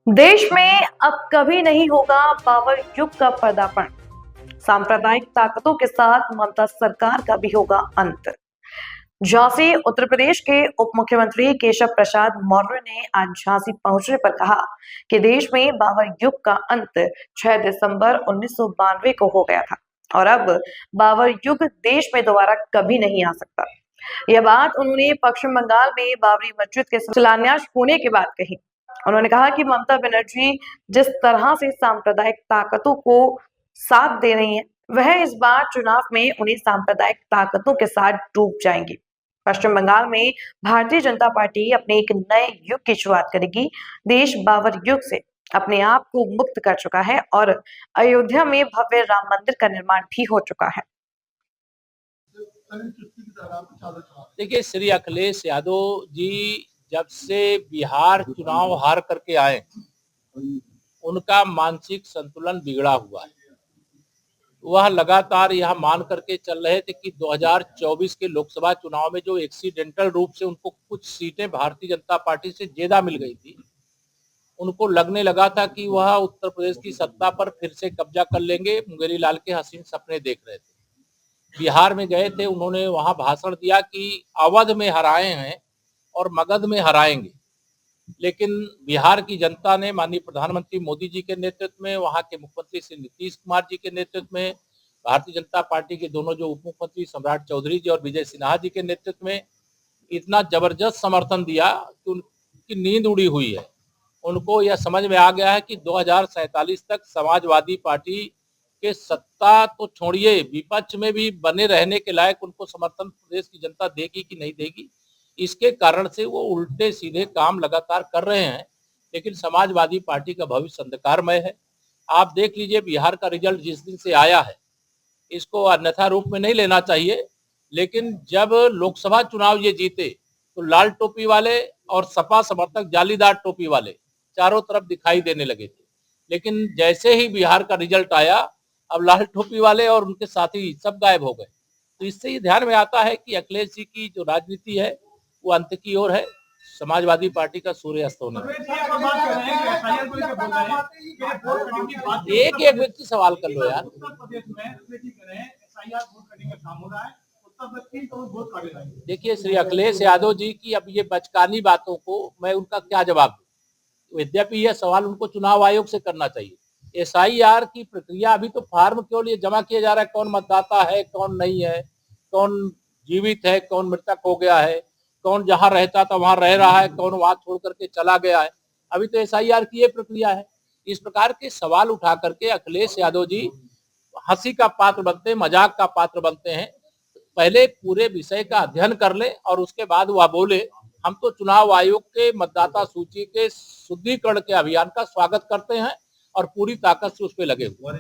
देश में अब कभी नहीं होगा पावर युग का पर्दापण। सांप्रदायिक ताकतों के साथ ममता सरकार का भी होगा अंत। झांसी उत्तर प्रदेश के उप मुख्यमंत्री केशव प्रसाद मौर्य ने आज झांसी पहुंचने पर कहा कि देश में बाबर युग का अंत 6 दिसंबर 1992 को हो गया था और अब बाबर युग देश में दोबारा कभी नहीं आ सकता। यह बात उन्होंने पश्चिम बंगाल में बाबरी मस्जिद के शिलान्यास होने के बाद कही। उन्होंने कहा कि ममता बनर्जी जिस तरह से सांप्रदायिक ताकतों को साथ दे रही हैं, वह इस बार चुनाव में उन्हें सांप्रदायिक ताकतों के साथ डूब जाएंगी। पश्चिम बंगाल में भारतीय जनता पार्टी अपने एक नए युग की शुरुआत करेगी। देश बाबर युग से अपने आप को मुक्त कर चुका है और अयोध्या में भव्य राम मंदिर का निर्माण भी हो चुका है। देखिए, श्री अखिलेश यादव जी जब से बिहार चुनाव हार करके आए, उनका मानसिक संतुलन बिगड़ा हुआ है। वह लगातार यह मान करके चल रहे थे कि 2024 के लोकसभा चुनाव में जो एक्सीडेंटल रूप से उनको कुछ सीटें भारतीय जनता पार्टी से ज्यादा मिल गई थी, उनको लगने लगा था कि वह उत्तर प्रदेश की सत्ता पर फिर से कब्जा कर लेंगे। मुंगेरी लाल के हसीन सपने देख रहे थे। बिहार में गए थे, उन्होंने वहां भाषण दिया कि अवध में हराए हैं और मगध में हराएंगे। लेकिन बिहार की जनता ने माननीय प्रधानमंत्री मोदी जी के नेतृत्व में, वहां के मुख्यमंत्री श्री नीतीश कुमार जी के नेतृत्व में, भारतीय जनता पार्टी के दोनों जो उप मुख्यमंत्री सम्राट चौधरी जी और विजय सिन्हा जी के नेतृत्व में इतना जबरदस्त समर्थन दिया कि उनकी नींद उड़ी हुई है। उनको यह समझ में आ गया है कि 2047 तक समाजवादी पार्टी के सत्ता तो छोड़िए, विपक्ष में भी बने रहने के लायक उनको समर्थन प्रदेश की जनता देगी कि नहीं देगी। इसके कारण से वो उल्टे सीधे काम लगातार कर रहे हैं, लेकिन समाजवादी पार्टी का भविष्य अंधकारमय है। आप देख लीजिए, बिहार का रिजल्ट जिस दिन से आया है, इसको अन्यथा रूप में नहीं लेना चाहिए, लेकिन जब लोकसभा चुनाव ये जीते तो लाल टोपी वाले और सपा समर्थक जालीदार टोपी वाले चारों तरफ दिखाई देने लगे थे। लेकिन जैसे ही बिहार का रिजल्ट आया, अब लाल टोपी वाले और उनके साथी सब गायब हो गए। तो इससे ये ध्यान में आता है कि अखिलेश जी की जो राजनीति है वो अंत की ओर है। समाजवादी पार्टी का सूर्य अस्त होने एक एक व्यक्ति सवाल कर लो यार। देखिए, श्री अखिलेश यादव जी की अब ये बचकानी बातों को मैं उनका क्या जवाब दूं। यद्यपि यह सवाल उनको चुनाव आयोग से करना चाहिए। SIR की प्रक्रिया अभी तो फार्म केवल ये जमा किया जा रहा है, कौन मतदाता है, कौन नहीं है, कौन जीवित है, कौन मृतक हो गया है, कौन जहां रहता था वहां रह रहा है, कौन वहां छोड़ करके चला गया है। अभी तो SIR की ये प्रक्रिया है। इस प्रकार के सवाल उठा करके अखिलेश यादव जी हंसी का पात्र बनते हैं, मजाक का पात्र बनते हैं। पहले पूरे विषय का अध्ययन कर ले और उसके बाद वह बोले। हम तो चुनाव आयोग के मतदाता सूची के शुद्धिकरण के अभियान का स्वागत करते हैं और पूरी ताकत से उस पर लगे हुए।